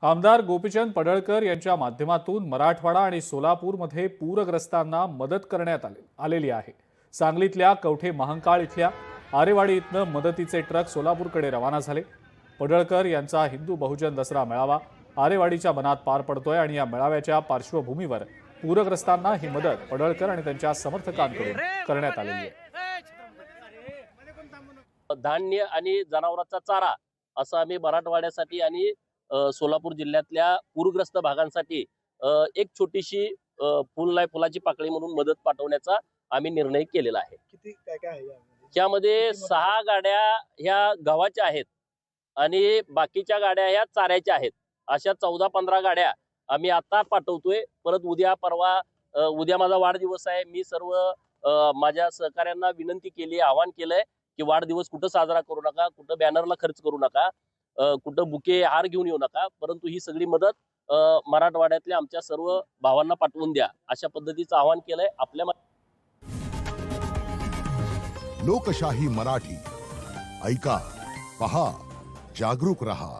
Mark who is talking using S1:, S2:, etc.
S1: आमदार गोपीचंद पडळकर यांच्या माध्यमातून मराठवाडा आणि सोलापूरमध्ये पूरग्रस्तांना मदत करण्यात आलेली आहे। सांगलीतल्या कवठे महांकाळ इथल्या आरेवाडी इथनं मदतीचे ट्रक सोलापूरकडे रवाना झाले। पडळकर यांचा हिंदू बहुजन दसरा मेळावा आरेवाडीच्या वनात पार पडतोय आणि या मेळाव्याच्या पार्श्वभूमीवर पूरग्रस्तांना ही मदत पडळकर आणि त्यांच्या समर्थकांकडून करण्यात आलेली आहे।
S2: धान्य आणि जनावरांचा चारा असं आम्ही मराठवाड्यासाठी आणि सोलापूर जिल्ह्यातल्या पूरग्रस्त भागांसाठी एक छोटीशी फुलाची पाकळी म्हणून मदत पाठवण्याचा आम्ही निर्णय केलेला आहे।
S3: किती काय काय आहे
S2: त्यामध्ये 6 गाड्या ह्या गव्हाच्या आहेत आणि बाकीच्या गाड्या ह्या चाऱ्याच्या आहेत। अशा 14-15 गाड्या आम्ही आता पाठवतोय। परत उद्या परवा उद्या माझा वाढदिवस आहे। मी सर्व माझ्या सहकाऱ्यांना विनंती केली, आवाहन केलंय की वाढदिवस कुठं साजरा करू नका, कुठं बॅनरला खर्च करू नका, कुठं बुके हार घेऊन येऊ नका, परंतु ही सगळी मदत मराठवाड्यातल्या आमच्या सर्व भावांना पाठवून द्या अशा पद्धतीचं आवाहन केलंय। आपल्या
S4: लोकशाही मराठी ऐका, पहा, जागरूक रहा।